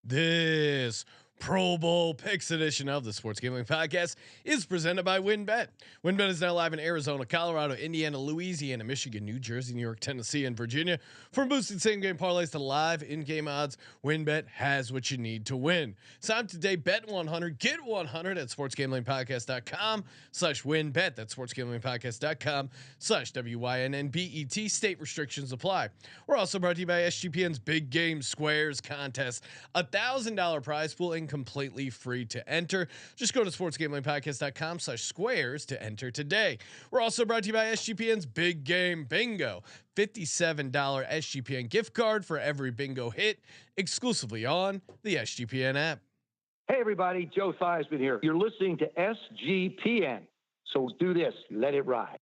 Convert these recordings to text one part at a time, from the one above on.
This Pro Bowl picks edition of the Sports Gambling Podcast is presented by WynnBET. WynnBET is now live in Arizona, Colorado, Indiana, Louisiana, Michigan, New Jersey, New York, Tennessee, and Virginia. From boosted same-game parlays to live in-game odds, WynnBET has what you need to win. Sign up today, bet 100, get 100 at sportsgamblingpodcast.com/WynnBET. That's sportsgamblingpodcast.com/WYNNBET. State restrictions apply. We're also brought to you by SGPN's Big Game Squares contest. $1,000 prize pool and completely free to enter. Just go to sportsgamblingpodcast.com/squares to enter today. We're also brought to you by SGPN's Big Game Bingo. $57 SGPN gift card for every bingo hit, exclusively on the SGPN app. Hey everybody, Joe Theismann here. You're listening to SGPN. So do this, let it ride.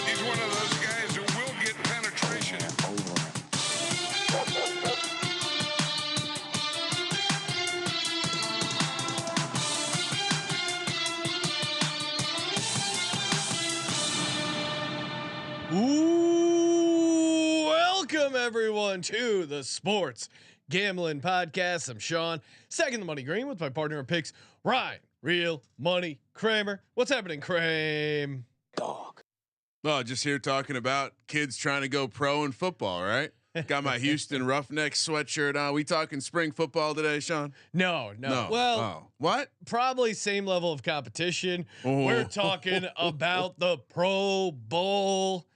He's one of those guys who will get penetration. Ooh, welcome everyone to the Sports Gambling Podcast. I'm Sean, second the money green with my partner in picks, Ryan, Real Money Kramer. What's happening, Kramer? Dog. Oh, just here talking about kids trying to go pro in football, right? Got my Houston Roughnecks sweatshirt on. We talking spring football today, Sean? No. Well, what? probably same level of competition. Oh. We're talking about the Pro Bowl.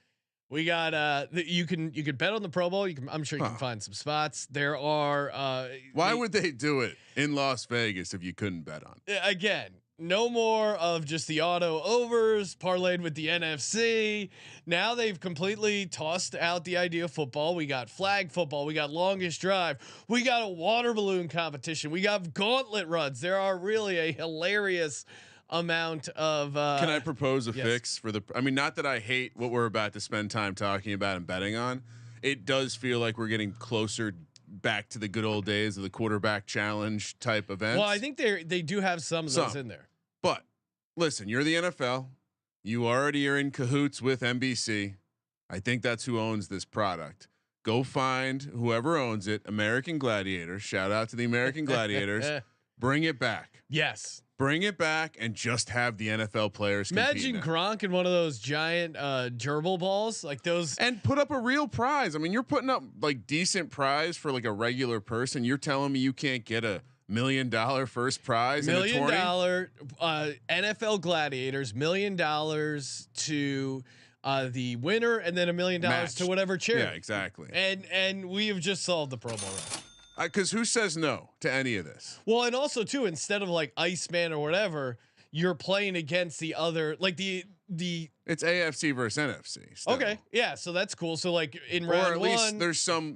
We got you can bet on the Pro Bowl. I'm sure you can find some spots. There are Why would they do it in Las Vegas if you couldn't bet on it? Again, no more of just the auto overs parlayed with the NFC. Now they've completely tossed out the idea of football. We got flag football. We got longest drive. We got a water balloon competition. We got gauntlet runs. There are really a hilarious amount of. Can I propose a yes. fix for the? I mean, not that I hate what we're about to spend time talking about and betting on. It does feel like we're getting closer back to the good old days of the quarterback challenge type events. Well, I think they do have some of those in there. But listen, you're the NFL. You already are in cahoots with NBC. I think that's who owns this product. Go find whoever owns it. American Gladiators. Shout out to the American Gladiators. Bring it back. Yes. Bring it back and just have the NFL players. Imagine Gronk in one of those giant gerbil balls like those, and put up a real prize. I mean, you're putting up like decent prize for like a regular person. You're telling me you can't get $1 million first prize? $1 million NFL Gladiators, $1 million to the winner, and then $1 million to whatever charity. Yeah, exactly. And we have just solved the Pro Bowl round. Because who says no to any of this? Well, and also too, instead of like Iceman or whatever, you're playing against the other, like the. It's AFC versus NFC. Still. Okay, yeah, so that's cool. So like in or round at least one,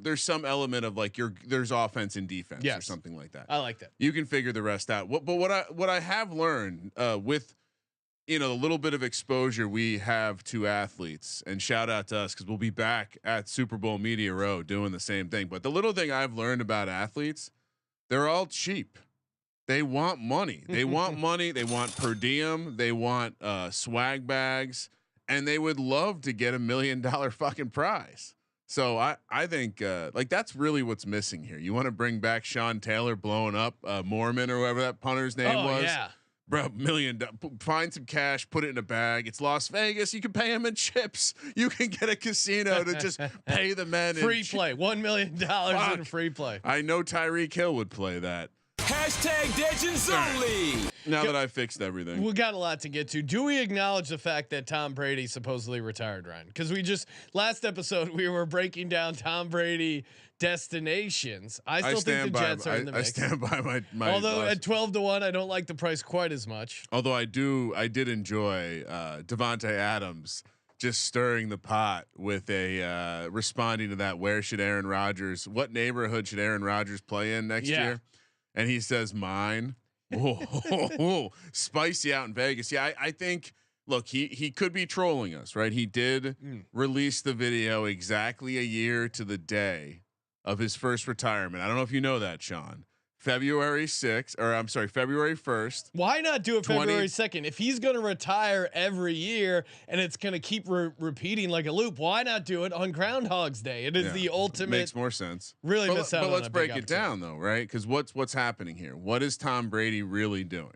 there's some element of like there's offense and defense or Yes. something like that. I like that. You can figure the rest out. But what I have learned with the little bit of exposure we have to athletes, and shout out to us because we'll be back at Super Bowl Media Row doing the same thing. But the little thing I've learned about athletes, they're all cheap. They want money. They want money. They want per diem. They want swag bags, and they would love to get $1 million fucking prize. So I think like that's really what's missing here. You want to bring back Sean Taylor blowing up Mormon or whatever that punter's name was. Yeah. Bro, $1 million. Find some cash, put it in a bag. It's Las Vegas. You can pay them in chips. You can get a casino to just pay the men. Free play, $1 million in free play. I know Tyreek Hill would play that. Hashtag Degens only. Now that I fixed everything, We got a lot to get to. Do we acknowledge the fact that Tom Brady supposedly retired, Ryan? Because we just last episode we were breaking down Tom Brady destinations. I still think the Jets are in the mix. I stand by my. Although at 12-1, I don't like the price quite as much. Although I did enjoy Devontae Adams just stirring the pot with a responding to that. Where should Aaron Rodgers? What neighborhood should Aaron Rodgers play in next year? And he says mine. Spicy out in Vegas. Yeah, I think. Look, he could be trolling us, right? He did release the video exactly a year to the day of his first retirement. I don't know if you know that, Sean. February 6th, or I'm sorry, February 1st. Why not do it 20 February 2nd? If he's going to retire every year and it's going to keep repeating like a loop, why not do it on Groundhog's Day? It is the ultimate. Makes more sense. Really miss out. But on let's a break big it down though, right? Because what's happening here? What is Tom Brady really doing?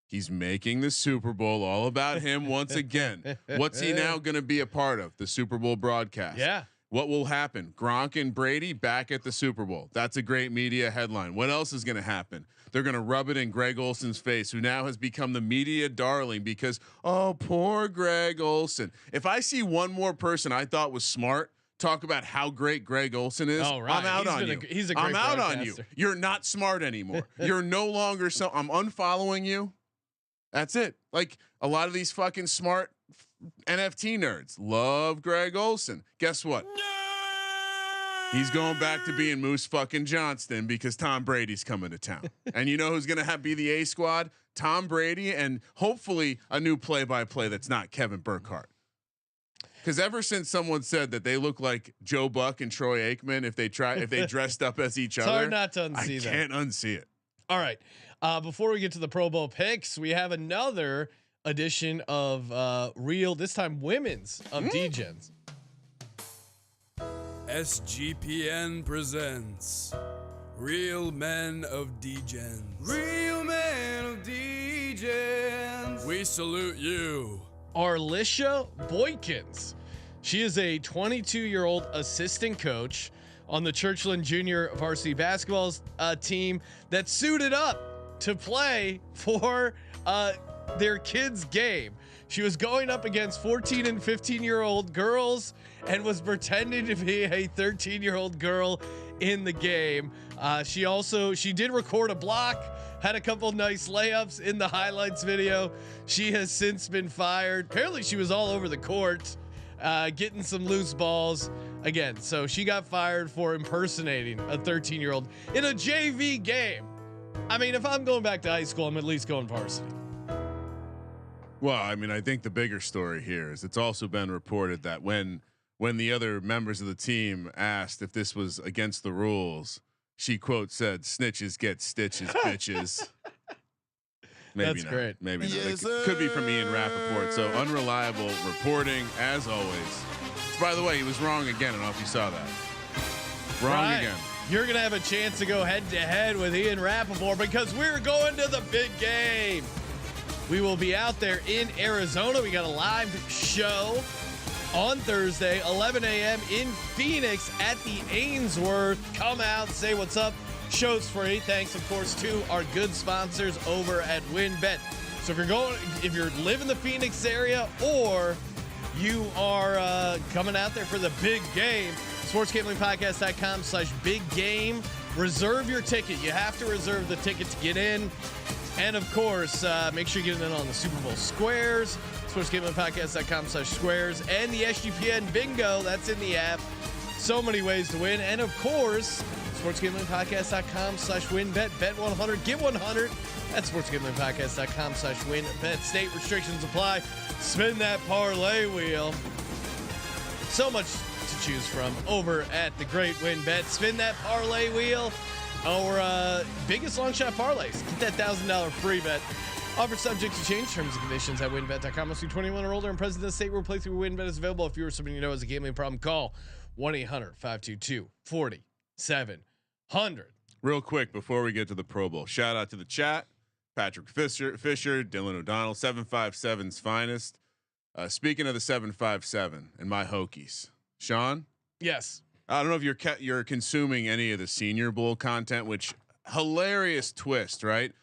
He's making the Super Bowl all about him once again. What's he now going to be a part of? The Super Bowl broadcast. Yeah. What will happen? Gronk and Brady back at the Super Bowl. That's a great media headline. What else is going to happen? They're going to rub it in Greg Olson's face, who now has become the media darling because, oh, poor Greg Olson. If I see one more person I thought was smart talk about how great Greg Olson is, I'm out on you. He's a great I'm out on you. broadcaster. You're not smart anymore. You're no longer so. I'm unfollowing you. That's it. Like a lot of these fucking smart NFT nerds love Greg Olson. Guess what? He's going back to being Moose fucking Johnston because Tom Brady's coming to town. And you know who's going to be the A squad? Tom Brady and hopefully a new play-by-play that's not Kevin Burkhardt. Because ever since someone said that they look like Joe Buck and Troy Aikman if they dressed up as each other, it's hard not to unsee that. I can't unsee it. All right. Before we get to the Pro Bowl picks, we have another edition of real, this time women's of Degens. SGPN presents Real Men of Degens. Real Men of Degens. We salute you. Arlisha Boykins. She is a 22-year-old assistant coach on the Churchland Junior varsity basketball team that suited up to play for their kids' game. She was going up against 14 and 15-year-old girls and was pretending to be a 13-year-old girl in the game. She did record a block, had a couple nice layups in the highlights video. She has since been fired. Apparently she was all over the court, getting some loose balls again. So she got fired for impersonating a 13-year-old in a JV game. I mean, if I'm going back to high school, I'm at least going varsity. Well, I mean, I think the bigger story here is it's also been reported that when the other members of the team asked if this was against the rules, she quote said, "Snitches get stitches, bitches." Maybe That's not. great. Maybe Yes, not. It could be from Ian Rappaport. So unreliable reporting as always. By the way, he was wrong again. I don't know if you saw that. Wrong again. You're going to have a chance to go head to head with Ian Rappaport because we're going to the big game. We will be out there in Arizona. We got a live show on Thursday, 11 a.m. in Phoenix at the Ainsworth. Come out, say what's up. Show's free. Thanks, of course, to our good sponsors over at WinBet. So if you're living the Phoenix area or you are coming out there for the big game, sportsgamblingpodcast.com/big game. Reserve your ticket. You have to reserve the ticket to get in. And of course, make sure you get in on the Super Bowl squares. sportsgamblingpodcast.com/squares and the SGPN bingo. That's in the app. So many ways to win. And of course, sportsgamblingpodcast.com/winbet. Bet 100, get 100. That's sportsgamblingpodcast.com/winbet. State restrictions apply. Spin that parlay wheel. So much to choose from over at the great WinBet. Spin that parlay wheel. Our biggest long shot parlays. Get that $1,000 free bet. Offer subject to change. Terms and conditions at winbet.com. Must be 21 or older and present in the state where playthrough WinBet is available. If you or somebody you know has a gambling problem, call 1-800-522-4700. Real quick before we get to the Pro Bowl, shout out to the chat. Patrick Fisher, Dylan O'Donnell, 757's finest. Speaking of the 757 and my Hokies, Sean. Yes. I don't know if you're consuming any of the Senior Bowl content, which hilarious twist, right?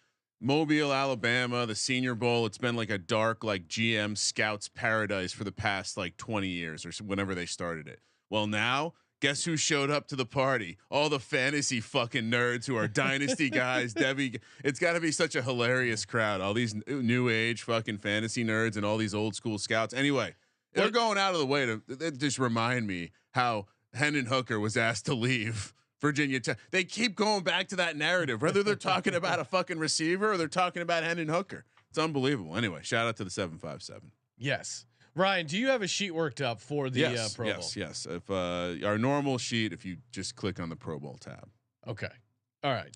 Mobile, Alabama, the Senior Bowl. It's been like a dark, like GM scouts paradise for the past like 20 years or whenever they started it. Well, now guess who showed up to the party? All the fantasy fucking nerds who are dynasty guys. Debbie, it's got to be such a hilarious crowd. All these new age fucking fantasy nerds and all these old school scouts. Anyway, they're going out of the way to just remind me how Hendon Hooker was asked to leave Virginia Tech. They keep going back to that narrative, whether they're talking about a fucking receiver or they're talking about Hendon Hooker. It's unbelievable. Anyway, shout out to the 757. Yes. Ryan, do you have a sheet worked up for the Pro Bowl? Yes. If our normal sheet, if you just click on the Pro Bowl tab. Okay. All right.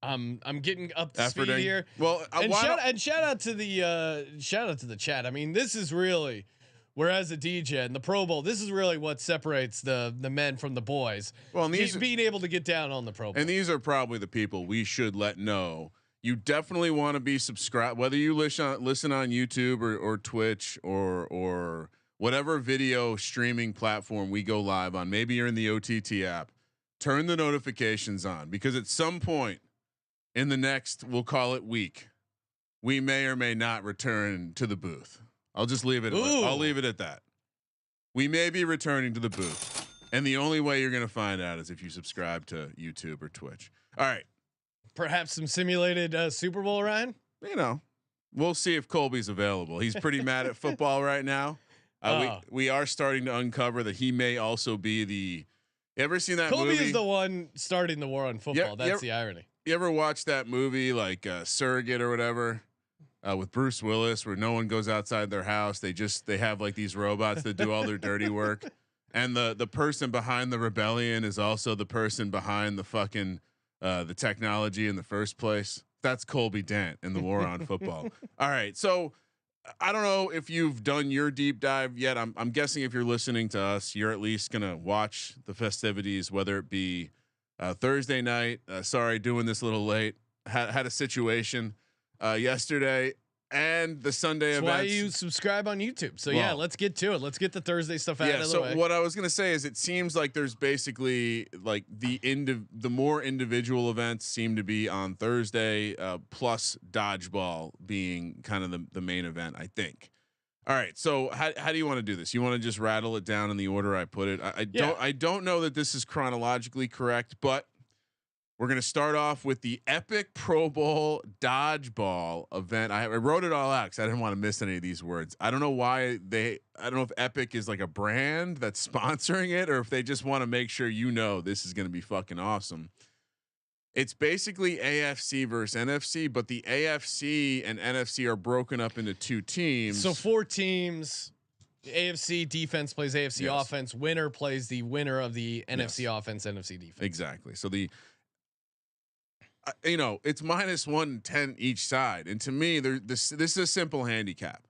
I'm getting up to Efforting. speed here. Well, And shout out to the chat. I mean, this is really, whereas a DJ and the Pro Bowl, this is really what separates the men from the boys. Well, and these being able to get down on the Pro Bowl. And these are probably the people we should let know. You definitely want to be subscribed, whether you listen on YouTube or Twitch or whatever video streaming platform we go live on. Maybe you're in the OTT app. Turn the notifications on, because at some point in the next, we'll call it week, we may or may not return to the booth. I'll just leave it. I'll leave it at that. We may be returning to the booth, and the only way you're going to find out is if you subscribe to YouTube or Twitch. All right. Perhaps some simulated Super Bowl, Ryan. You know, we'll see if Colby's available. He's pretty mad at football right now. We are starting to uncover that he may also be the. You ever seen that Colby movie? is the one starting the war on football. That's the irony. You ever watch that movie like Surrogate or whatever with Bruce Willis, where no one goes outside their house? They have like these robots that do all their dirty work, and the person behind the rebellion is also the person behind the fucking the technology in the first place. That's Colby Dent in the war on football. All right, so I don't know if you've done your deep dive yet. I'm guessing if you're listening to us, you're at least gonna watch the festivities, whether it be Thursday night. Sorry, doing this a little late. Had a situation yesterday and the Sunday event. That's why you subscribe on YouTube. So yeah, let's get to it. Let's get the Thursday stuff out of the way. So what I was gonna say is, it seems like there's basically like the more individual events seem to be on Thursday, plus Dodgeball being kind of the main event, I think. All right, so how do you want to do this? You want to just rattle it down in the order I put it? I don't know that this is chronologically correct, but we're going to start off with the epic Pro Bowl Dodgeball event. I wrote it all out because I didn't want to miss any of these words. I don't know why I don't know if Epic is like a brand that's sponsoring it, or if they just want to make sure this is going to be fucking awesome. It's basically AFC versus NFC, but the AFC and NFC are broken up into two teams. So 4 teams. AFC defense plays AFC offense. Winner plays the winner of the NFC offense, NFC defense. Exactly. So it's -110 each side, and to me, this is a simple handicap.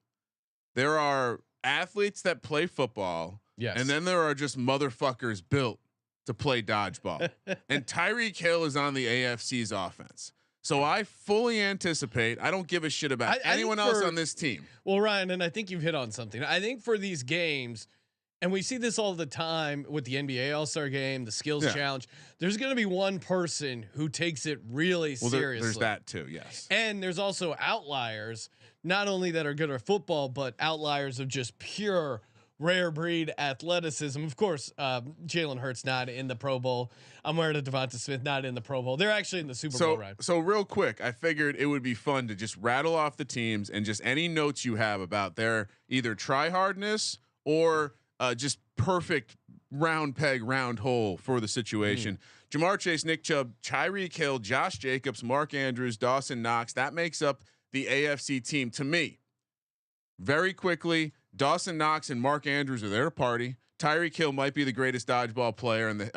There are athletes that play football, and then there are just motherfuckers built to play dodgeball. And Tyreek Hill is on the AFC's offense, so I fully anticipate. I don't give a shit about anyone else on this team. Well, Ryan, and I think you've hit on something. I think for these games, and we see this all the time with the NBA All-Star Game, the Skills Challenge, there's going to be one person who takes it really seriously. There's that too, yes. And there's also outliers, not only that are good at football, but outliers of just pure rare breed athleticism. Of course, Jalen Hurts not in the Pro Bowl. I'm wearing a Devonta Smith not in the Pro Bowl. They're actually in the Super Bowl, right? So real quick, I figured it would be fun to just rattle off the teams and just any notes you have about their either try hardness or just perfect round peg, round hole for the situation. Jamar Chase, Nick Chubb, Tyreek Hill, Josh Jacobs, Mark Andrews, Dawson Knox. That makes up the AFC team to me. Very quickly, Dawson Knox and Mark Andrews are there to party. Tyreek Hill might be the greatest dodgeball player on the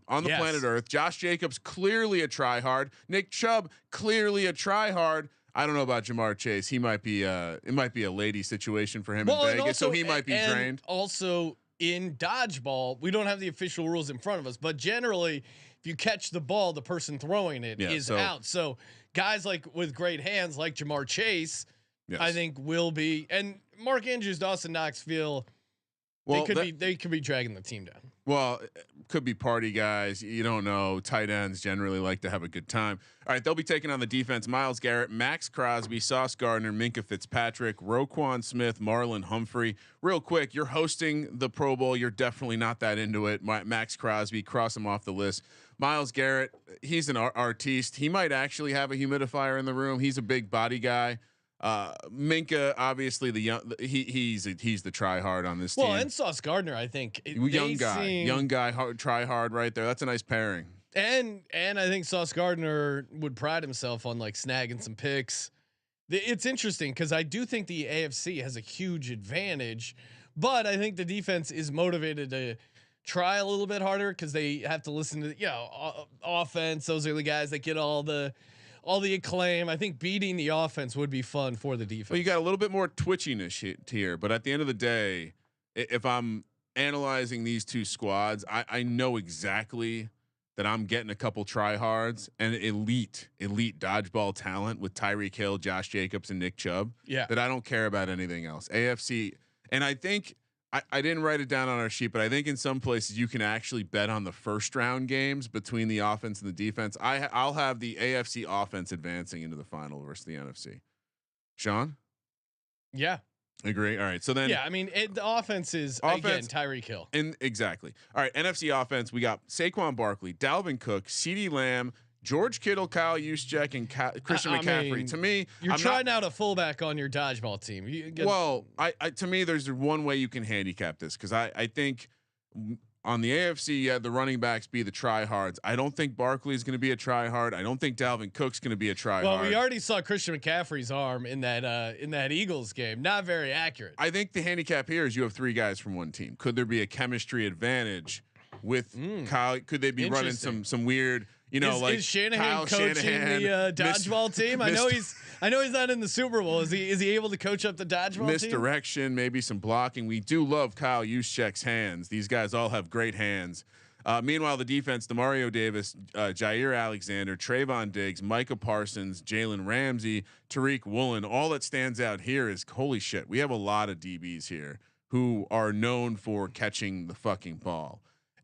planet Earth. Josh Jacobs, clearly a tryhard. Nick Chubb, clearly a tryhard. I don't know about Jamar Chase. He might be it might be a lady situation for him in Vegas, so he might be drained. Also in dodgeball, we don't have the official rules in front of us, but generally if you catch the ball, the person throwing it is out. So guys like with great hands like Jamar Chase, I think will be, and Mark Andrews, Dawson Knox feel they could be dragging the team down. Well, could be party guys. You don't know. Tight ends generally like to have a good time. All right, they'll be taking on the defense: Myles Garrett, Max Crosby, Sauce Gardner, Minkah Fitzpatrick, Roquan Smith, Marlon Humphrey. Real quick, you're hosting the Pro Bowl. You're definitely not that into it. Max Crosby, cross him off the list. Myles Garrett, he's an artiste. He might actually have a humidifier in the room. He's a big body guy. Minkah, obviously he's the try hard on this team. Well, and Sauce Gardner, I think young guy, try hard right there. That's a nice pairing. And I think Sauce Gardner would pride himself on like snagging some picks. It's interesting because I do think the AFC has a huge advantage, but I think the defense is motivated try a little bit harder because they have to listen to offense. Those are the guys that get all the acclaim. I think beating the offense would be fun for the defense. Well, you got a little bit more twitchiness here, but at the end of the day, if I'm analyzing these two squads, I know exactly that I'm getting a couple tryhards and elite dodgeball talent with Tyreek Hill, Josh Jacobs, and Nick Chubb. Yeah, that I don't care about anything else. AFC, and I think I didn't write it down on our sheet, but I think in some places you can actually bet on the first round games between the offense and the defense. I'll have the AFC offense advancing into the final versus the NFC. Sean? Yeah. Agree. All right. So then, I mean, the offense is again Tyreek Hill. And exactly. All right. NFC offense. We got Saquon Barkley, Dalvin Cook, CeeDee Lamb, George Kittle, Kyle Juszczyk, and Christian McCaffrey. Mean, to me, you're trying out a fullback on your dodgeball team. I to me, there's one way you can handicap this because I think on the AFC, you had the running backs be the tryhards. I don't think Barkley is going to be a tryhard. I don't think Dalvin Cook's going to be a tryhard. Well, we already saw Christian McCaffrey's arm in that Eagles game. Not very accurate. I think the handicap here is you have three guys from one team. Could there be a chemistry advantage with Kyle? Could they be running some weird? Is Shanahan Kyle coaching Shanahan, the dodgeball team? I know he's not in the Super Bowl. Is he able to coach up the dodgeball misdirection, team? Maybe some blocking. We do love Kyle Juszczyk's hands. These guys all have great hands. Meanwhile, the defense: Demario Davis, Jair Alexander, Trayvon Diggs, Micah Parsons, Jalen Ramsey, Tariq Woolen. All that stands out here is holy shit. We have a lot of DBs here who are known for catching the fucking ball.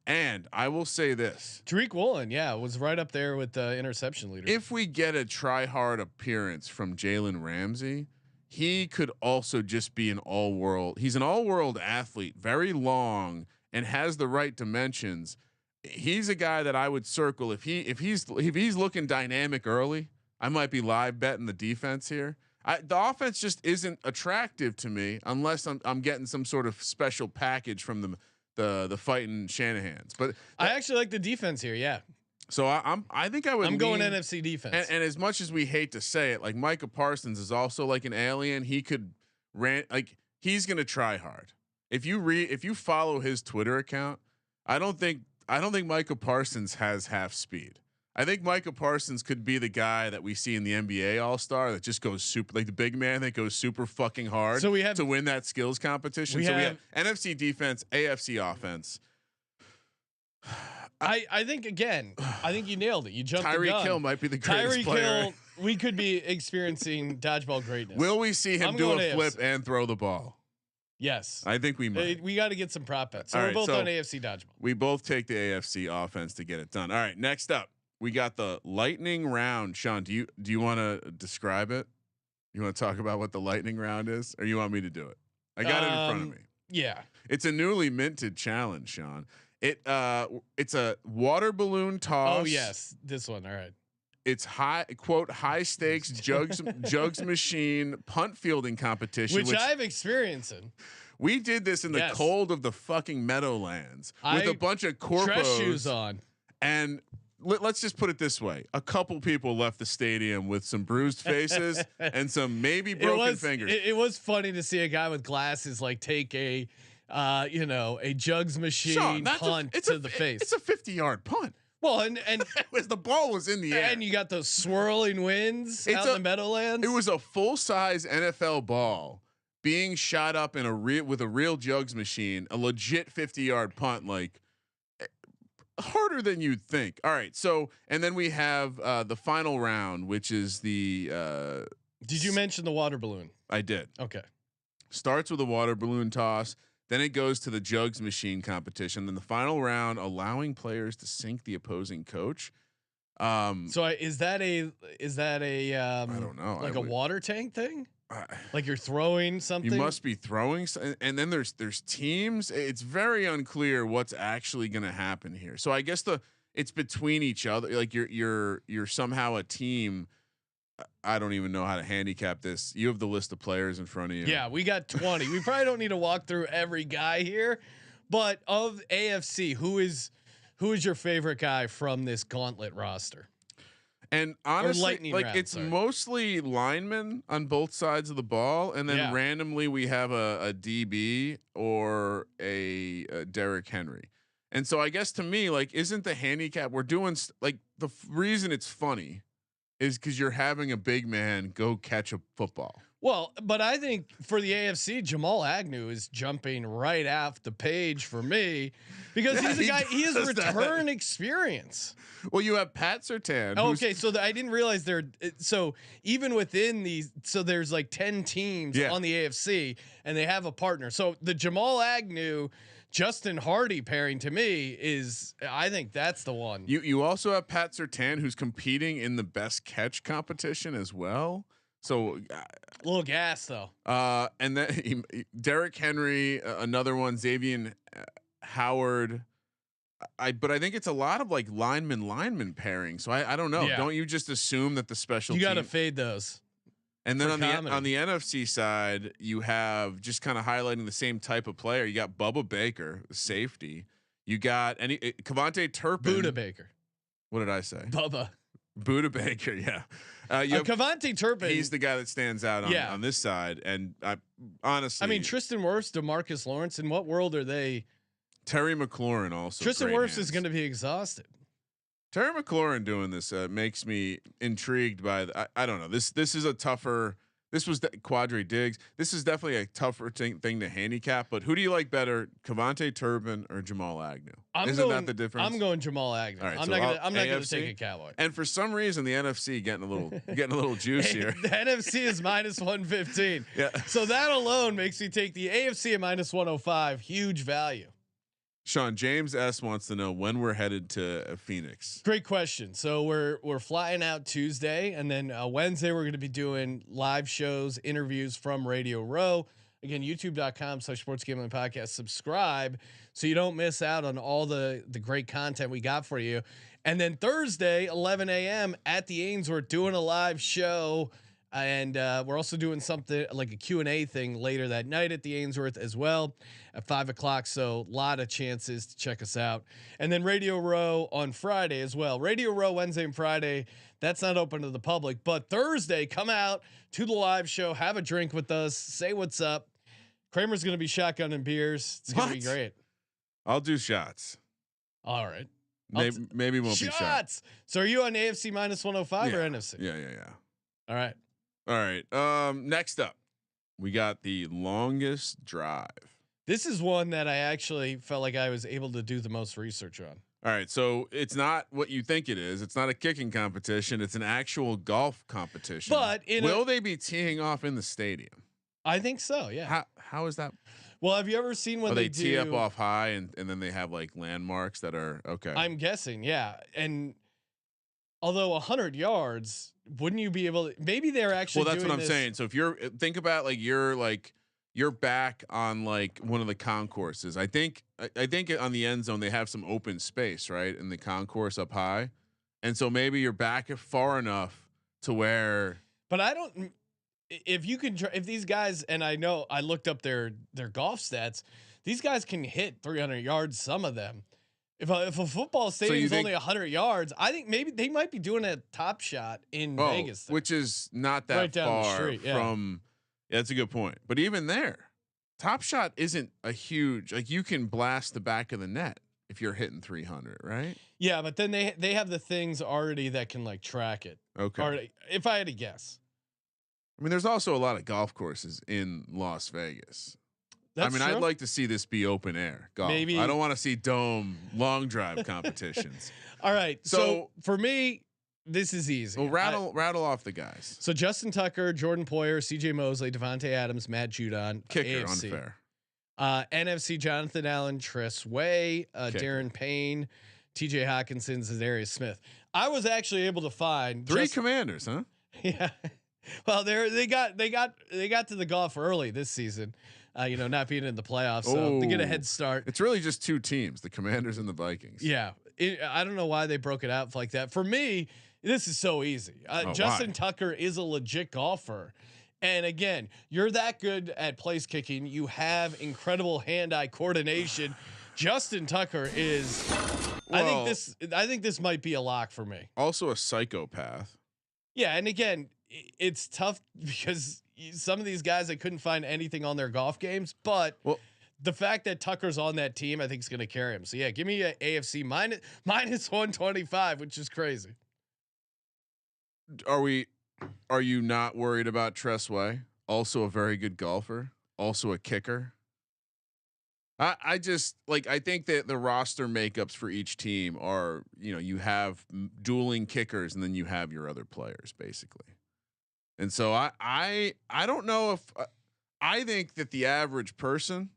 And I will say this: Tariq Woolen, was right up there with the interception leader. If we get a try-hard appearance from Jalen Ramsey, he could also just be an all-world. He's an all-world athlete, very long, and has the right dimensions. He's a guy that I would circle if he's looking dynamic early. I might be live betting the defense here. The offense just isn't attractive to me unless I'm getting some sort of special package from them. The fighting Shanahans, but I actually like the defense here. Yeah. So I think I would. I'm going NFC defense. And as much as we hate to say it, like Micah Parsons is also like an alien. He could he's going to try hard. If you follow his Twitter account, I don't think Micah Parsons has half speed. I think Micah Parsons could be the guy that we see in the NBA All-Star that just goes super, like the big man that goes super fucking hard. So we have to win that skills competition. We have NFC defense, AFC offense. I think you nailed it. You jumped the gun. Tyreek Hill might be the greatest player. Hill, we could be experiencing dodgeball greatness. Will we see him do a flip and throw the ball? Yes, I think we might. We got to get some prop bets. So we're both on AFC dodgeball. We both take the AFC offense to get it done. All right, next up. We got the lightning round. Sean, do you want to describe it? You want to talk about what the lightning round is, or you want me to do it? I got it in front of me. Yeah, it's a newly minted challenge, Sean. It's a water balloon toss. Oh yes, this one. All right. It's high stakes jugs machine punt fielding competition, which I've experienced in. We did this in the cold of the fucking Meadowlands with a bunch of corpos, dress shoes on, and. Let's just put it this way: a couple people left the stadium with some bruised faces and some maybe broken fingers. It was funny to see a guy with glasses take a jugs machine punt to the face. It's a 50-yard punt. Well, and the ball was in the air, and you got those swirling winds out in the Meadowlands. It was a full-size NFL ball being shot up with a real jugs machine, a legit 50-yard punt, harder than you'd think. All right, so and then we have the final round, which is the. Did you mention the water balloon? I did. Okay. Starts with a water balloon toss, then it goes to the jugs machine competition, then the final round, allowing players to sink the opposing coach. So is that a I don't know, like a water tank thing? Like you're throwing something. You must be throwing, and then there's teams. It's very unclear what's actually going to happen here. So I guess it's between each other. Like you're somehow a team. I don't even know how to handicap this. You have the list of players in front of you. Yeah, we got 20. We probably don't need to walk through every guy here, but of AFC, who is your favorite guy from this gauntlet roster? And honestly, it's mostly linemen on both sides of the ball, and then randomly we have a DB or a Derrick Henry. And so I guess to me, like, isn't the handicap we're doing like the reason it's funny is because you're having a big man go catch a football. Well, but I think for the AFC, Jamal Agnew is jumping right off the page for me because he's a guy. He has return experience. Well, you have Pat Surtain. Okay, so I didn't realize so even within these, so there's like 10 teams on the AFC, and they have a partner. So the Jamal Agnew, Justin Hardy pairing to me is, I think that's the one. You also have Pat Surtain, who's competing in the best catch competition as well. So a little gas though. And then Derrick Henry, another one, Xavier Howard. But I think it's a lot of like lineman pairing. So I don't know. Yeah. Don't you just assume that the special you got to fade those? And then on the NFC side, you have just kind of highlighting the same type of player. You got Bubba Baker, safety. You got Kevontae Turpin. Buda Baker. What did I say? Bubba. Buda Baker, yeah. You have Kevontae Turpin. He's the guy that stands out on this side. And honestly, I mean, Tristan Wirfs, DeMarcus Lawrence. In what world are they? Terry McLaurin also. Tristan Wirfs is going to be exhausted. Terry McLaurin doing this makes me intrigued by I don't know. This is a tougher. This was Quadre Diggs. This is definitely a tougher thing to handicap. But who do you like better, Kevontae Turpin or Jamal Agnew? Isn't that the difference? I'm going Jamal Agnew. Right, I'm not going to take a Cowboy. And for some reason, the NFC getting a little juice here. The NFC is -115. Yeah. So that alone makes me take the AFC at -105. Huge value. Sean, James S wants to know when we're headed to Phoenix. Great question. So we're flying out Tuesday, and then Wednesday we're going to be doing live shows, interviews from Radio Row. Again, youtube.com/sports gambling podcast. Subscribe so you don't miss out on all the great content we got for you. And then Thursday, 11 a.m. at the Ainsworth, doing a live show. And we're also doing something like a Q&A thing later that night at the Ainsworth as well at 5 o'clock. So a lot of chances to check us out. And then Radio Row on Friday as well. Radio Row Wednesday and Friday. That's not open to the public, but Thursday, come out to the live show, have a drink with us, say what's up. Kramer's going to be shotgunning beers. It's going to be great. I'll do shots. All right. Maybe won't be shots. So are you on AFC -105 or NFC? Yeah. All right. All right. Next up, we got the longest drive. This is one that I actually felt like I was able to do the most research on. All right. So it's not what you think it is. It's not a kicking competition. It's an actual golf competition. But will they be teeing off in the stadium? I think so. Yeah. How is that? Well, have you ever seen when they tee up off high and then they have like landmarks that are okay? I'm guessing. Yeah. And although 100 yards, wouldn't you be able to, maybe they're actually, well, that's what I'm saying. So if think about you're back on like one of the concourses. I think on the end zone, they have some open space, right? In the concourse up high. And so maybe you're back far enough to where, but I don't, if you can, if these guys, and I know I looked up their golf stats, these guys can hit 300 yards. Some of them. If a football stadium is only 100 yards, I think maybe they might be doing a Top Shot in Vegas, which is not that right down far the street, from. Yeah, that's a good point. But even there, Top Shot isn't a huge, like you can blast the back of the net if you're hitting 300, right? Yeah, but then they have the things already that can like track it. Okay. Already, if I had to guess. I mean, there's also a lot of golf courses in Las Vegas. That's true. I'd like to see this be open air golf. Maybe I don't want to see dome long drive competitions. All right. So for me, this is easy. Well, rattle off the guys. So Justin Tucker, Jordan Poyer, CJ Mosley, Devontae Adams, Matt Judon, kicker AFC. Unfair. NFC Jonathan Allen, Tress Way, Darren Payne, TJ Hawkinson, Zadarius Smith. I was actually able to find 3 Commanders, huh? Yeah. Well, they got to the golf early this season. Not being in the playoffs, so they get a head start. It's really just 2 teams, the Commanders and the Vikings. Yeah. I don't know why they broke it out like that. For me, this is so easy. Justin Tucker is a legit golfer. And again, you're that good at place kicking. You have incredible hand-eye coordination. Justin Tucker is, well, I think this might be a lock for me. Also a psychopath. Yeah. And again, it's tough because some of these guys, I couldn't find anything on their golf games, but the fact that Tucker's on that team, I think is going to carry him. So yeah, give me a AFC minus 125, which is crazy. Are you not worried about Tressway? Also a very good golfer, also a kicker. I just like, I think that the roster makeups for each team are, you have dueling kickers and then you have your other players basically. And so I don't know if I think that the average person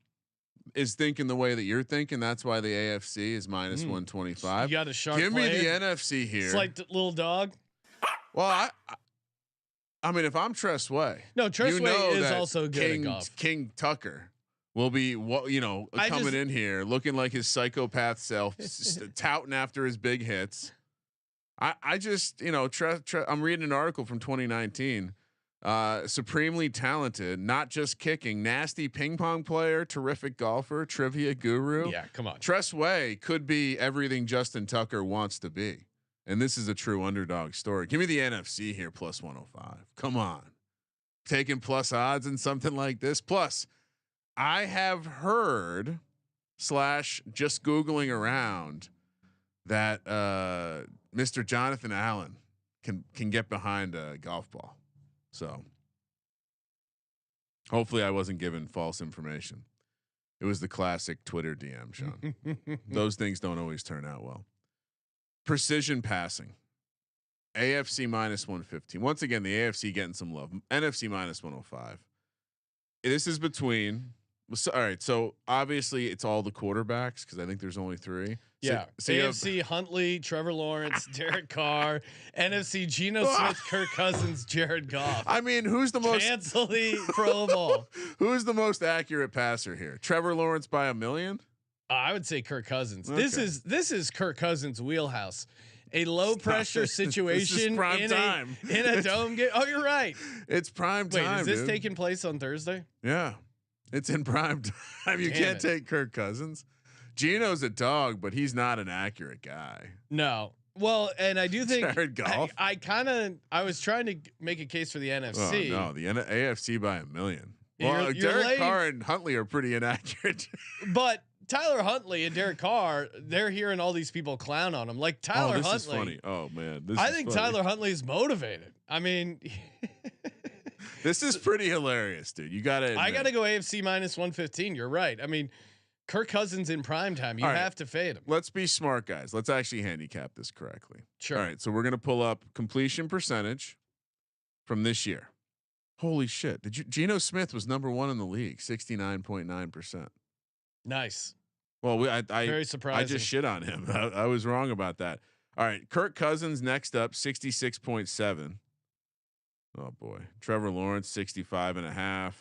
is thinking the way that you're thinking. That's why the AFC is minus 125. You got a sharp Give player. me the NFC here. It's like the little dog. Well, I mean, if I'm Tressway, No, Tressway is also good at golf. King Tucker will be coming in here looking like his psychopath self, touting after his big hits. I just, I'm reading an article from 2019. Supremely talented, not just kicking, nasty ping pong player, terrific golfer, trivia guru. Yeah, come on. Tressway could be everything Justin Tucker wants to be. And this is a true underdog story. Give me the NFC here, plus 105. Come on. Taking plus odds in something like this. Plus, I have heard / just Googling around that Mr. Jonathan Allen can get behind a golf ball. So hopefully I wasn't given false information. It was the classic Twitter DM, Sean. Those things don't always turn out well. Precision passing. AFC minus 115. Once again, the AFC getting some love. NFC minus 105. This is between. All right. So obviously it's all the quarterbacks because I think there's only 3. Yeah. So AFC Huntley, Trevor Lawrence, Derek Carr. NFC Geno Smith, Kirk Cousins, Jared Goff. I mean, who's the most cancel the Pro Bowl? Who's the most accurate passer here? Trevor Lawrence by 1,000,000? I would say Kirk Cousins. Okay. This is Kirk Cousins' wheelhouse. A low pressure situation in a dome game. Oh, you're right. It's prime time. Wait, is this dude. taking place on Thursday? Yeah, it's in prime time. You can't take Kirk Cousins. Geno's a dog, but he's not an accurate guy. No. Well, and I do think Jared Goff. I was trying to make a case for the NFC. Oh, no, the AFC by 1,000,000. You're Well, Derek Carr and Huntley are pretty inaccurate. But Tyler Huntley and Derek Carr, they're hearing all these people clown on him. Like Tyler this Huntley. is funny. Oh man, I think Tyler Huntley is motivated. I mean, this is pretty hilarious, dude. You gotta. I gotta go AFC minus 115. You're right. I mean, Kirk Cousins in prime time. You have to fade him. Let's be smart, guys. Let's actually handicap this correctly. Sure. All right. So we're gonna pull up completion percentage from this year. Holy shit! Geno Smith was number 1 in the league, 69.9%. Nice. Well, I very surprising. I just shit on him. I was wrong about that. All right, Kirk Cousins next up, 66.7. Oh boy, Trevor Lawrence, 65.5.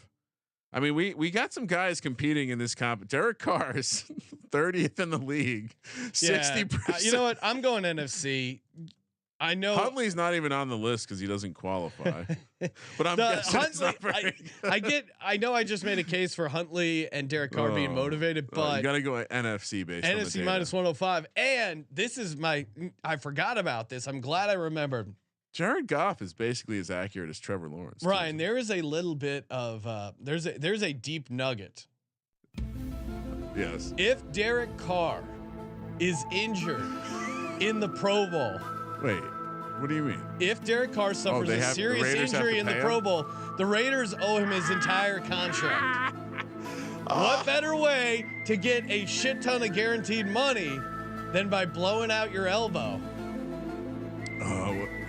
I mean, we got some guys competing in this comp. Derek Carr is 30th in the league, 60%. You know what? I'm going NFC. I know Huntley's not even on the list because he doesn't qualify. But I'm guessing Huntley, it's not very I know I just made a case for Huntley and Derek Carr being motivated, but you got to go NFC based on the NFC data. minus 105. And this is I forgot about this. I'm glad I remembered. Jared Goff is basically as accurate as Trevor Lawrence. Ryan, there is a little bit of there's a deep nugget. Yes. If Derek Carr is injured in the Pro Bowl. Wait, what do you mean? If Derek Carr suffers a serious injury in the Pro Bowl, the Raiders owe him his entire contract. What better way to get a shit ton of guaranteed money than by blowing out your elbow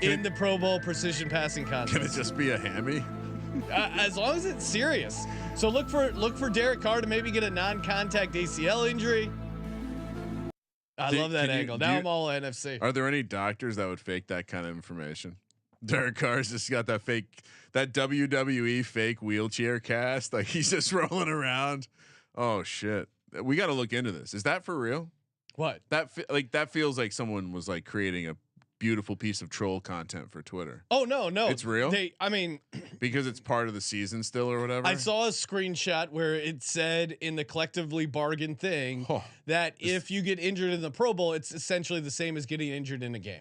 in the Pro Bowl precision passing contest? Can it just be a hammy? As long as it's serious. So look for Derek Carr to maybe get a non-contact ACL injury. I love that angle. Now I'm all NFC. Are there any doctors that would fake that kind of information? Derek Carr's just got that WWE fake wheelchair cast. Like he's just rolling around. Oh shit. We got to look into this. Is that for real? What? That feels like someone was like creating a beautiful piece of troll content for Twitter. Oh no. It's real? I mean, because it's part of the season still or whatever. I saw a screenshot where it said in the collectively bargain thing that if you get injured in the Pro Bowl, it's essentially the same as getting injured in a game.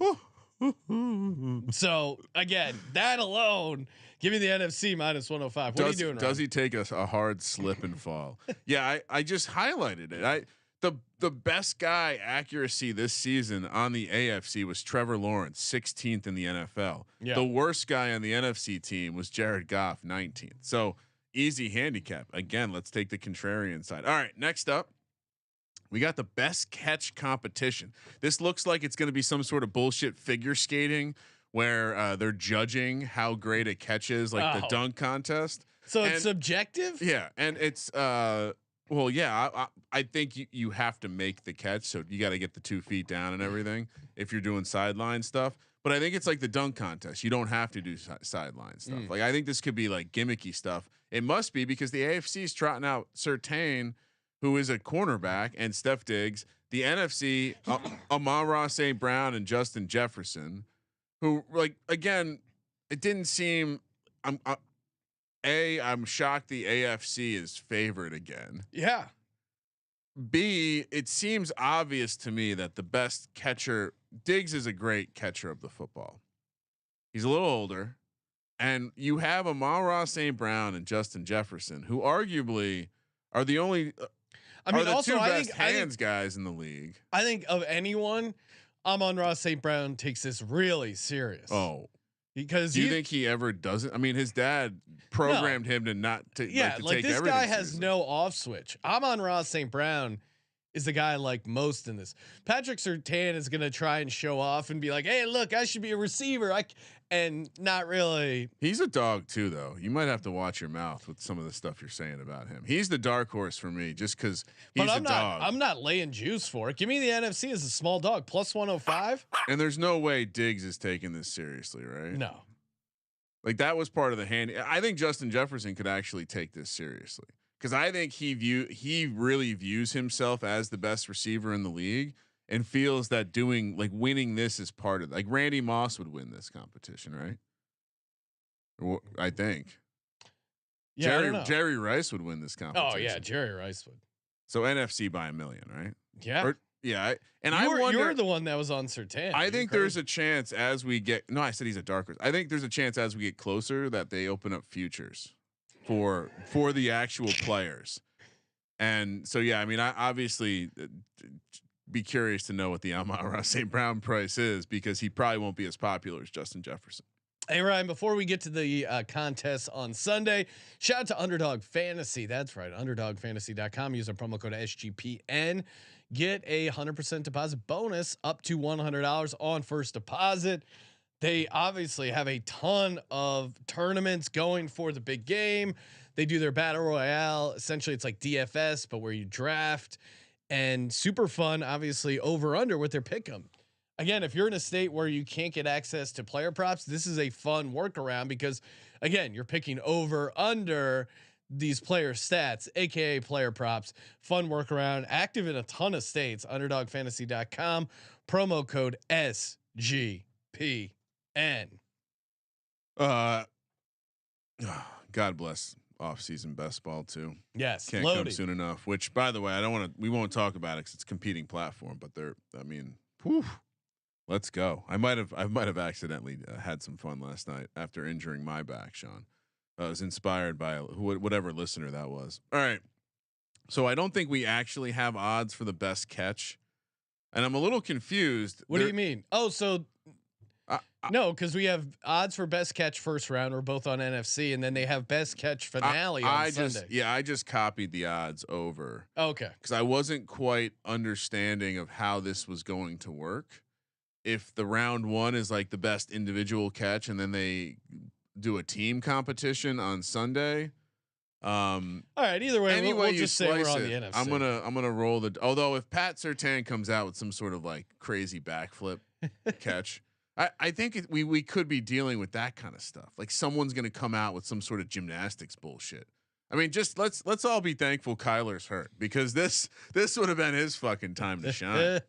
So again, that alone, give me the NFC minus 105. What are you doing? Does he take a hard slip and fall? Yeah, I just highlighted it. The best guy accuracy this season on the AFC was Trevor Lawrence, 16th in the NFL. Yeah. The worst guy on the NFC team was Jared Goff, 19th. So easy handicap. Again, let's take the contrarian side. All right, next up, we got the best catch competition. This looks like it's going to be some sort of bullshit figure skating where they're judging how great a catch is, like the dunk contest. So it's subjective? Yeah, and it's well, yeah, I think you have to make the catch, so you got to get the 2 feet down and everything if you're doing sideline stuff. But I think it's like the dunk contest. You don't have to do sideline stuff. Like I think this could be like gimmicky stuff. It must be because the AFC is trotting out Surtain, who is a cornerback, and Steph Diggs. The NFC, Amon-Ra St. Brown and Justin Jefferson, who like again, it didn't seem. I'm shocked the AFC is favored again. Yeah. B, it seems obvious to me that the best catcher, Diggs is a great catcher of the football. He's a little older, and you have Amon-Ra St. Brown and Justin Jefferson, who arguably are the only, I mean, are the also, two I best think, hands guys in the league. I think of anyone, Amon-Ra St. Brown takes this really serious. Oh, because do you think he ever does it? I mean, his dad programmed him to not to yeah, to like take this everything guy has seriously. no off switch. Amon-Ra St. Brown is the guy I like most in this. Patrick Surtain is gonna try and show off and be like, "Hey, look, I should be a receiver." And not really. He's a dog too, though. You might have to watch your mouth with some of the stuff you're saying about him. He's the dark horse for me, just because he's a dog. I'm not laying juice for it. Give me the NFC as a small dog plus 105. And there's no way Diggs is taking this seriously, right? No. Like that was part of the hand. I think Justin Jefferson could actually take this seriously because I think he really views himself as the best receiver in the league and feels that winning this is part of like Randy Moss would win this competition, right? I think. Yeah, Jerry Rice would win this competition. Oh yeah, Jerry Rice would. So NFC by $1 million, right? Yeah. You're the one that was on Surtain. I think there's a chance as we get. No, I said he's a dark horse. I think there's a chance as we get closer that they open up futures for the actual players. And so yeah, I mean, I obviously be curious to know what the Amon-Ra St. Brown price is because he probably won't be as popular as Justin Jefferson. Hey Ryan, before we get to the contest on Sunday, shout out to Underdog Fantasy. That's right, UnderdogFantasy.com. Use our promo code SGPN. Get a 100% deposit bonus up to $100 on first deposit. They obviously have a ton of tournaments going for the big game. They do their battle royale. Essentially, it's like DFS, but where you draft, and super fun. Obviously, over under with their pick'em. Again, if you're in a state where you can't get access to player props, this is a fun workaround because, again, you're picking over under these player stats, aka player props. Fun workaround, active in a ton of states. UnderdogFantasy.com. Promo code SGPN. God bless off-season best ball too. Yes, can't come soon enough. Which, by the way, I don't want to. We won't talk about it because it's a competing platform. But they're. I mean, whew, let's go. I might have accidentally had some fun last night after injuring my back, Sean. I was inspired by whatever listener that was. All right. So I don't think we actually have odds for the best catch. And I'm a little confused. What do you mean? Oh, so no, because we have odds for best catch first round. We're both on NFC, and then they have best catch finale on Sunday. I just copied the odds over. Okay. Because I wasn't quite understanding of how this was going to work. If the round one is like the best individual catch, and then they do a team competition on Sunday. All right. Either way, we'll just say we're on the NFC. I'm gonna roll the. Although if Pat Surtain comes out with some sort of like crazy backflip catch, I think we could be dealing with that kind of stuff. Like someone's gonna come out with some sort of gymnastics bullshit. I mean, just let's all be thankful Kyler's hurt because this would have been his fucking time to shine.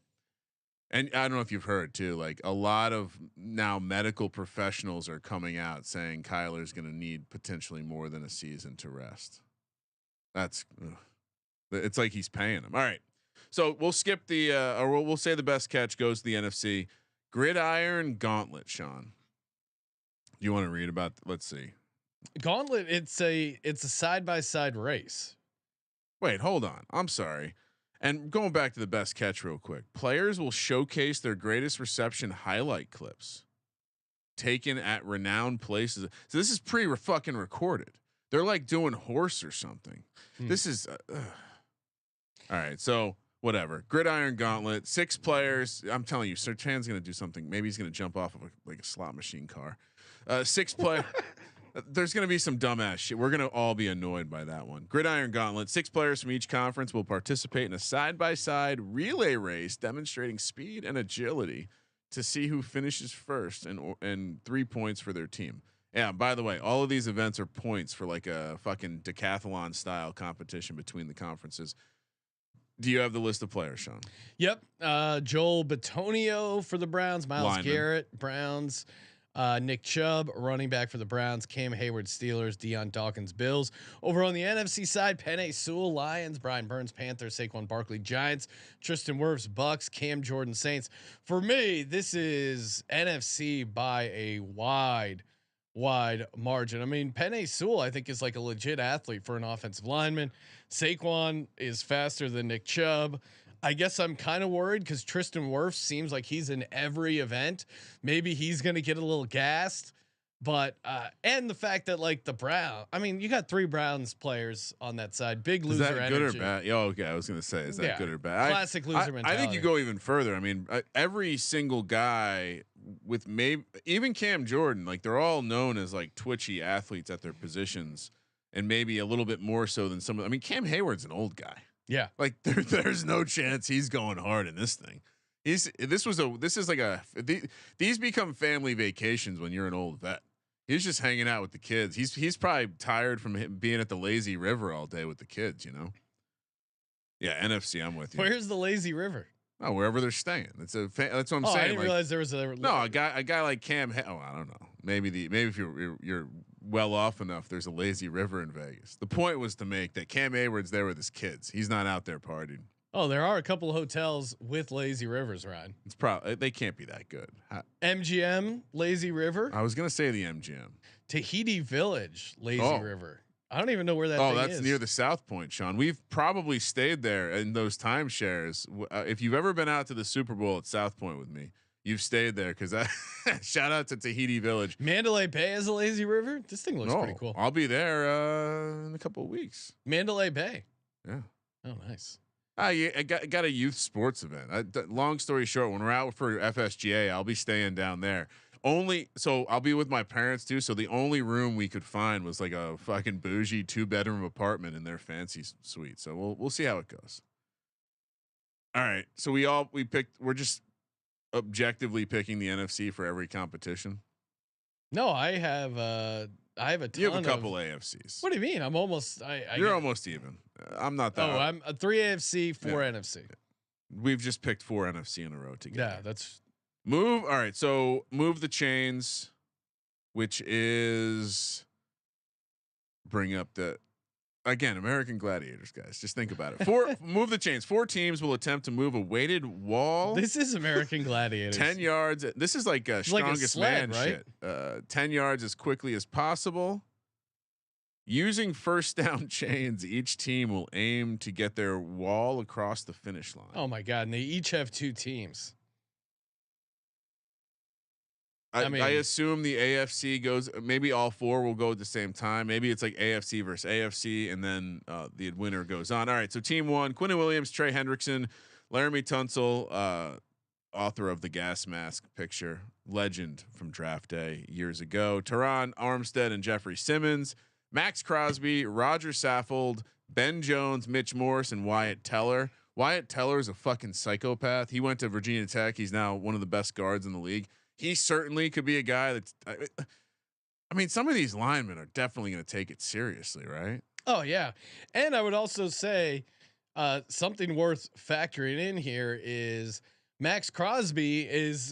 And I don't know if you've heard too, like a lot of now medical professionals are coming out saying Kyler's going to need potentially more than a season to rest. It's like he's paying him. All right. So we'll skip the, or we'll say the best catch goes to the NFC. Gridiron Gauntlet, Sean. You want to read about? Let's see. Gauntlet. It's a side by side race. Wait, hold on. I'm sorry. And going back to the best catch real quick. Players will showcase their greatest reception highlight clips taken at renowned places. So this is fucking recorded. They're like doing horse or something. This is all right. So whatever. Gridiron Gauntlet, 6 players. I'm telling you, Sertan's going to do something. Maybe he's going to jump off of a slot machine car. 6 player. There's going to be some dumbass shit. We're going to all be annoyed by that one. Gridiron Gauntlet. 6 players from each conference will participate in a side-by-side relay race demonstrating speed and agility to see who finishes first and 3 points for their team. Yeah, by the way, all of these events are points for like a fucking decathlon style competition between the conferences. Do you have the list of players, Sean? Yep. Joel Bitonio for the Browns, Myles Lineman. Garrett, Browns, Nick Chubb, running back for the Browns, Cam Hayward, Steelers, Deion Dawkins, Bills. Over on the NFC side, Penei Sewell, Lions, Brian Burns, Panthers, Saquon Barkley, Giants, Tristan Wirfs, Bucks, Cam Jordan, Saints. For me, this is NFC by a wide margin. I mean, Penei Sewell, I think, is like a legit athlete for an offensive lineman. Saquon is faster than Nick Chubb. I guess I'm kind of worried because Tristan Wirfs seems like he's in every event. Maybe he's going to get a little gassed, but and the fact that like the Brown, I mean, you got 3 Browns players on that side. Big loser. Is that energy. good or bad? Yeah, okay. I was going to say, is that good or bad? Classic loser mentality. I think you go even further. I mean, every single guy with maybe even Cam Jordan, like they're all known as like twitchy athletes at their positions, and maybe a little bit more so than some. I mean, Cam Hayward's an old guy. Yeah, like there's no chance he's going hard in this thing. These become family vacations when you're an old vet. He's just hanging out with the kids. He's probably tired from him being at the lazy river all day with the kids, you know? Yeah. NFC. I'm with you. Where's the lazy river? Oh, wherever they're staying. That's what I'm saying. I didn't realize there was a guy like Cam. I don't know. Maybe if you're well off enough, there's a lazy river in Vegas. The point was to make that Cam Hayward's there with his kids. He's not out there partying. Oh, there are a couple of hotels with lazy rivers, Ryan. It's probably they can't be that good. MGM lazy river. I was gonna say the MGM. Tahiti Village lazy river. I don't even know where that. That's near the South Point, Sean. We've probably stayed there in those timeshares. If you've ever been out to the Super Bowl at South Point with me, you've stayed there because shout out to Tahiti Village. Mandalay Bay has a lazy river. This thing looks pretty cool. I'll be there in a couple of weeks. Mandalay Bay. Yeah. Oh, nice. I got a youth sports event. Long story short, when we're out for FSGA, I'll be staying down there. So I'll be with my parents too. So the only room we could find was like a fucking bougie 2-bedroom apartment in their fancy suite. So we'll see how it goes. All right. So we're just objectively picking the NFC for every competition. No, I have a ton. You have a couple AFCs. What do you mean? I'm almost. You're almost even. I'm not that. Oh, I'm a 3 AFC, 4 NFC. We've just picked 4 NFC in a row together. Yeah, that's. All right, so move the chains, which is bring up the American Gladiators, guys. Just think about it. Move the chains. 4 teams will attempt to move a weighted wall. This is American Gladiators. 10 yards. This is like strongest like a sled, man right? shit. 10 yards as quickly as possible. Using first down chains, each team will aim to get their wall across the finish line. Oh my God! And they each have 2 teams. I assume the AFC goes. Maybe all 4 will go at the same time. Maybe it's like AFC versus AFC, and then the winner goes on. All right. So Team 1: Quinnen Williams, Trey Hendrickson, Laramie Tunsil, author of the gas mask picture, legend from draft day years ago. Teron Armstead and Jeffrey Simmons, Max Crosby, Roger Saffold, Ben Jones, Mitch Morse, and Wyatt Teller. Wyatt Teller is a fucking psychopath. He went to Virginia Tech. He's now one of the best guards in the league. He certainly could be a guy that's. I mean, some of these linemen are definitely going to take it seriously, right? Oh yeah, and I would also say something worth factoring in here is Max Crosby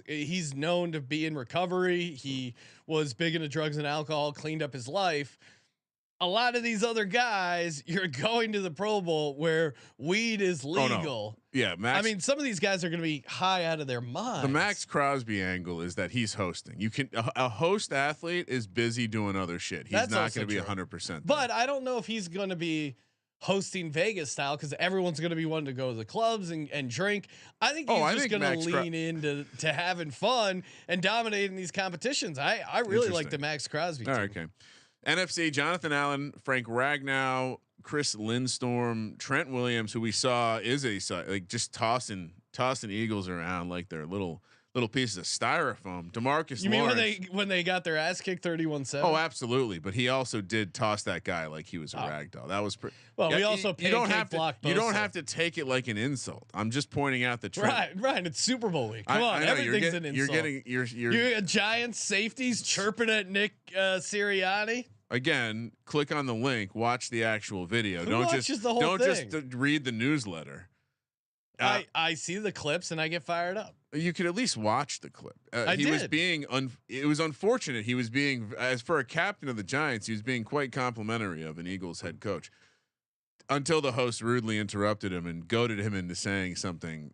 he's known to be in recovery. He was big into drugs and alcohol, cleaned up his life. a lot of these other guys, you're going to the Pro Bowl where weed is legal. Oh, no. Yeah, Max. I mean, some of these guys are going to be high out of their minds. The Max Crosby angle is that he's hosting. You can a host athlete is busy doing other shit. He's not going to be 100%. But I don't know if he's going to be hosting Vegas style because everyone's going to be wanting to go to the clubs and drink. I think he's just going to lean into having fun and dominating these competitions. I really like the Max Crosby team. All right, okay. NFC: Jonathan Allen, Frank Ragnow, Chris Lindstorm, Trent Williams, who we saw is like just tossing Eagles around like they're little pieces of styrofoam. DeMarcus. You mean when they got their ass kicked 31-7? Oh, absolutely. But he also did toss that guy like he was a rag doll. That was well. Yeah, we also you don't have to take it like an insult. I'm just pointing out the trend. Right. It's Super Bowl week. Come on, everything's an insult. You're Giants safeties chirping at Nick Sirianni. Again, click on the link. Watch the actual video. Don't just read the newsletter. I see the clips and I get fired up. You could at least watch the clip. He was being it was unfortunate. He was being, as for a captain of the Giants, he was being quite complimentary of an Eagles head coach until the host rudely interrupted him and goaded him into saying something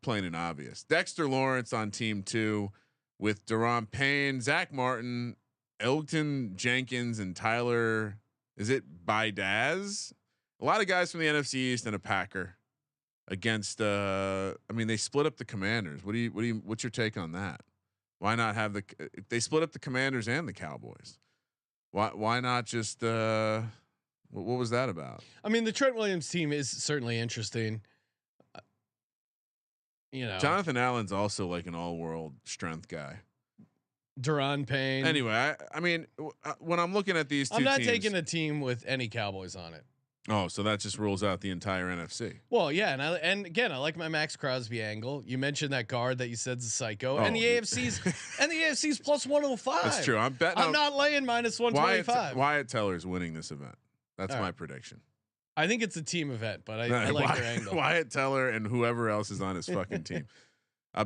plain and obvious. Dexter Lawrence on team 2 with Daron Payne, Zach Martin, Elgton Jenkins, and Tyler. Is it Baidaz? A lot of guys from the NFC East and a Packer. Against, I mean, they split up the Commanders. What's your take on that? Why not have they split up the Commanders and the Cowboys? Why not just, what was that about? I mean, the Trent Williams team is certainly interesting. Jonathan Allen's also like an all-world strength guy. Daron Payne. Anyway, I mean, when I'm looking at these two teams, I'm not taking a team with any Cowboys on it. Oh, so that just rules out the entire NFC. Well, yeah, and again, I like my Max Crosby angle. You mentioned that guard that you said's a psycho, and the AFC's plus 105. That's true. I'm betting. I'm not laying minus 125. Wyatt Teller's winning this event. That's my prediction. I think it's a team event, but I like your angle. Wyatt Teller and whoever else is on his fucking team.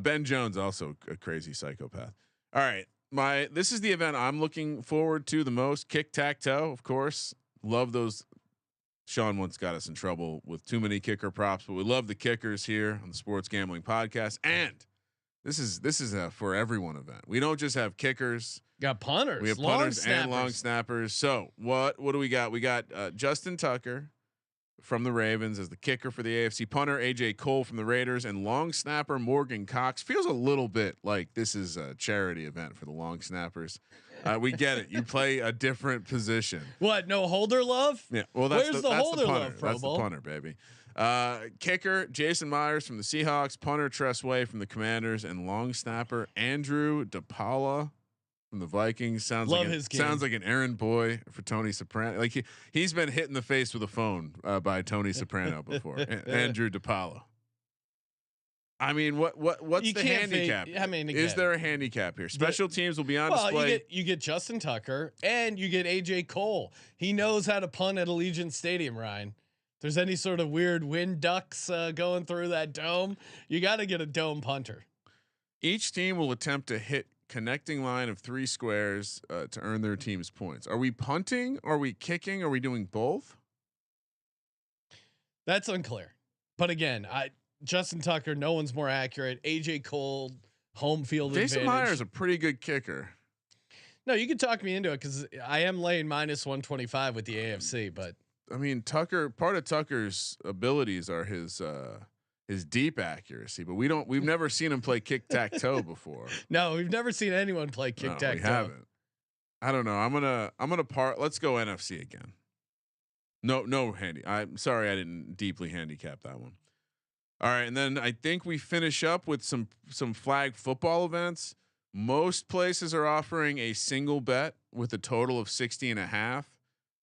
Ben Jones also a crazy psychopath. All right, this is the event I'm looking forward to the most. Kick-tac-toe, of course. Love those. Sean once got us in trouble with too many kicker props, but we love the kickers here on the Sports Gambling Podcast. And this is a for everyone event. We don't just have kickers. Got punters. We have punters and long snappers. So what do we got? We got Justin Tucker from the Ravens as the kicker for the AFC, punter AJ Cole from the Raiders, and long snapper Morgan Cox. Feels a little bit like this is a charity event for the long snappers. We get it. You play a different position. What? No holder love? Yeah. Well, that's the holder love. That's the punter, baby. Kicker Jason Myers from the Seahawks, punter Tress Way from the Commanders, and long snapper Andrew DePaula from the Vikings. Sounds like an errand boy for Tony Soprano. Like he's been hit in the face with a phone by Tony Soprano before. Andrew DePaula. I mean, what's the handicap? Is there a handicap here? Special teams will be on display. You get Justin Tucker and you get AJ Cole. He knows how to punt at Allegiant Stadium, Ryan. If there's any sort of weird wind ducks going through that dome, you got to get a dome punter. Each team will attempt to hit connecting line of 3 squares to earn their team's points. Are we punting? Are we kicking? Are we doing both? That's unclear. But again, Justin Tucker, no one's more accurate. AJ Cole, home field advantage. Jason Myers is a pretty good kicker. No, you can talk me into it because I am laying minus 125 with the AFC. But I mean, part of Tucker's abilities are his deep accuracy, but we've never seen him play kick-tac-toe before. No, we've never seen anyone play kick-tac-toe. No, we haven't. I don't know. I'm gonna let's go NFC again. No handy. I'm sorry I didn't deeply handicap that one. All right, and then I think we finish up with some flag football events. Most places are offering a single bet with a total of 60.5.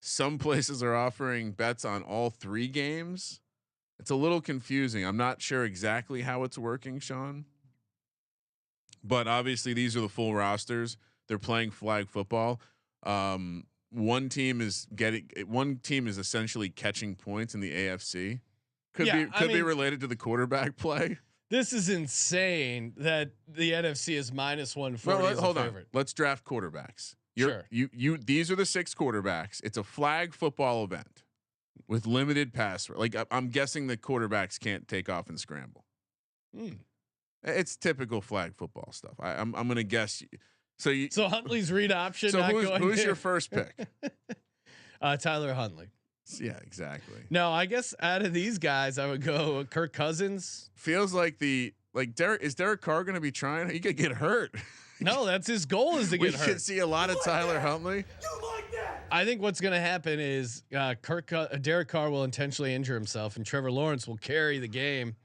Some places are offering bets on all 3 games. It's a little confusing. I'm not sure exactly how it's working, Sean. But obviously these are the full rosters. They're playing flag football. One team is essentially catching points in the AFC. Could be related to the quarterback play. This is insane that the NFC is minus 140. Hold on. Let's draft quarterbacks. These are the 6 quarterbacks. It's a flag football event with limited pass. Like I'm guessing the quarterbacks can't take off and scramble. It's typical flag football stuff. I'm gonna guess. So Huntley's read option. So not who's your first pick? Tyler Huntley. Yeah, exactly. No, I guess out of these guys, I would go Kirk Cousins. Feels like Derek Carr going to be trying? He could get hurt. No, that's his goal is to get hurt. We could see a lot of Tyler Huntley. I think what's going to happen is Derek Carr will intentionally injure himself, and Trevor Lawrence will carry the game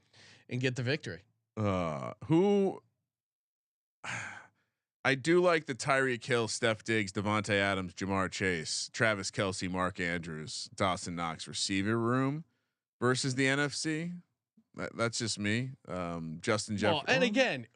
and get the victory. I do like the Tyreek Hill, Steph Diggs, Devontae Adams, Jamar Chase, Travis Kelce, Mark Andrews, Dawson Knox receiver room versus the NFC. That's just me. Justin Jefferson. Well, and again,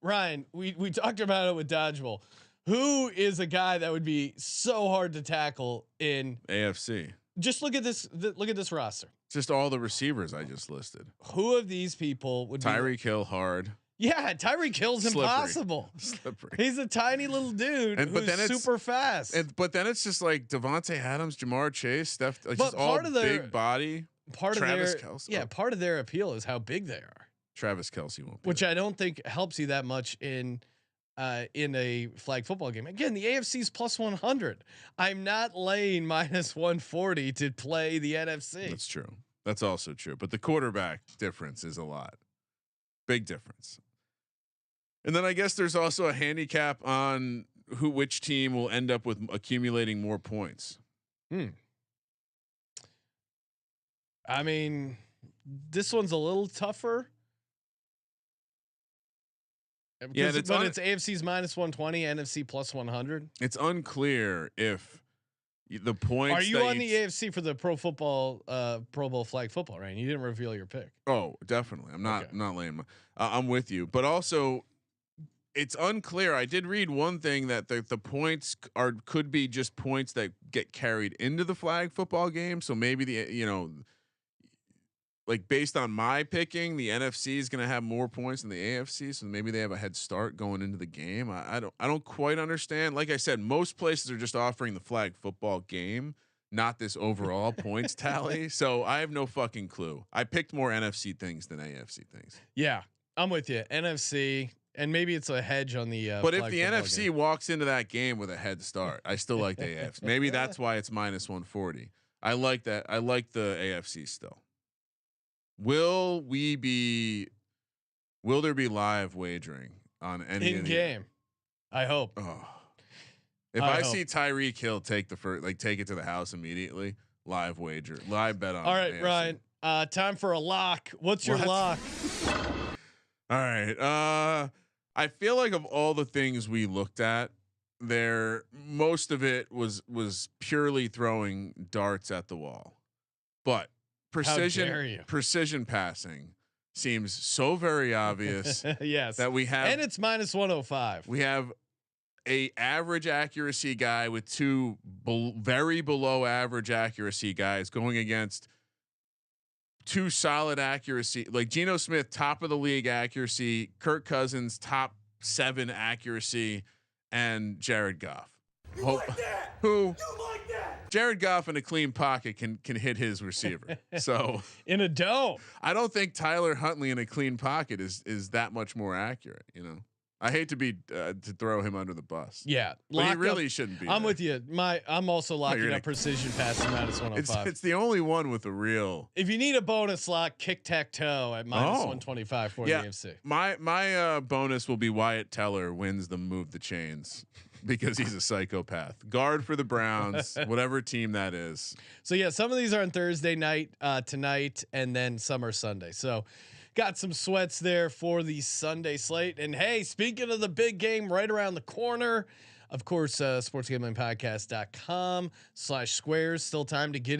Ryan, we talked about it with Dodgeball. Who is a guy that would be so hard to tackle in AFC? Just look at this. Look at this roster. Just all the receivers I just listed. Who of these people would Tyreek Hill hard? Yeah, Tyreek Hill's impossible. Slippery. He's a tiny little dude who's super fast. But then it's just like Devontae Adams, Jamar Chase, Steph, like just all big body. Travis Kelce. Yeah, part of their appeal is how big they are. Travis Kelce won't be which there. I don't think helps you that much in a flag football game. Again, the AFC's plus 100. I'm not laying minus 140 to play the NFC. That's true. That's also true. But the quarterback difference is a lot. Big difference. And then I guess there's also a handicap on which team will end up with accumulating more points. I mean, this one's a little tougher. Yeah, it's AFC's minus 120, NFC plus 100. It's unclear if the points. Are you on the AFC for the Pro Bowl flag football? Right? You didn't reveal your pick. Oh, definitely. I'm not. Okay. I'm not laying. I'm with you, but also. It's unclear. I did read one thing that the points could be just points that get carried into the flag football game. So maybe like based on my picking, the NFC is going to have more points than the AFC. So maybe they have a head start going into the game. I don't quite understand. Like I said, most places are just offering the flag football game, not this overall points tally. So I have no fucking clue. I picked more NFC things than AFC things. Yeah, I'm with you. NFC. And maybe it's a hedge on the. But if the NFC walks into that game with a head start, I still like the AFC. Maybe that's why it's minus 140. I like that. I like the AFC still. Will there be live wagering on any in game? I hope. Oh. If I see Tyreek Hill take it to the house immediately, live bet on. All right, AFC. Ryan. Time for a lock. What's your lock? All right. I feel like of all the things we looked at there, most of it was purely throwing darts at the wall, but precision passing seems so very obvious. Yes, that we have, and it's minus 105. We have a average accuracy guy with two very below average accuracy guys going against two solid accuracy, like Geno Smith, top of the league accuracy, Kirk Cousins, top 7 accuracy, and Jared Goff. Jared Goff in a clean pocket can hit his receiver. So in a dome, I don't think Tyler Huntley in a clean pocket is that much more accurate. I hate to be to throw him under the bus. Yeah, but he really shouldn't be. I'm with you. I'm also locking up precision passing minus 105. It's the only one with a real. If you need a bonus lock, Kick-tac-toe at minus 125 for the AFC. My bonus will be Wyatt Teller wins the move the chains because he's a psychopath. Guard for the Browns, whatever team that is. So yeah, some of these are on Thursday night tonight, and then some are Sunday. So. Got some sweats there for the Sunday slate. And hey, speaking of the big game right around the corner, of course, sportsgamblingpodcast.com/squares. Still time to get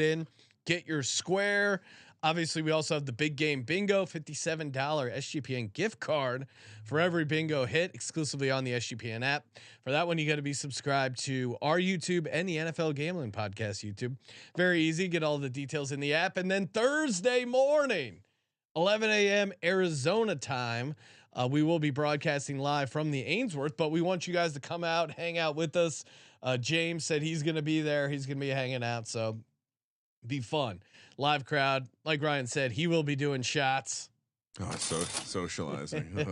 your square. Obviously, we also have the big game bingo, $57 SGPN gift card for every bingo hit exclusively on the SGPN app. For that one, you got to be subscribed to our YouTube and the NFL Gambling Podcast YouTube. Very easy. Get all the details in the app. And then Thursday morning, 11 a.m. Arizona time, We will be broadcasting live from the Ainsworth, but we want you guys to come out, hang out with us. James said he's going to be there. He's going to be hanging out. So be fun. Live crowd. Like Ryan said, he will be doing shots. Oh, so socializing.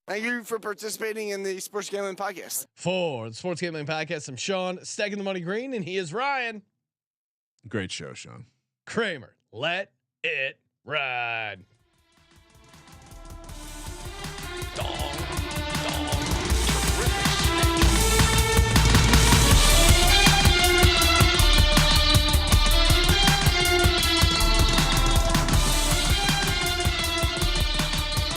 Thank you for participating in the Sports Gambling Podcast. For the Sports Gambling Podcast, I'm Sean, stacking the money green, and he is Ryan. Great show, Sean. Kramer. Let it ride. Dong.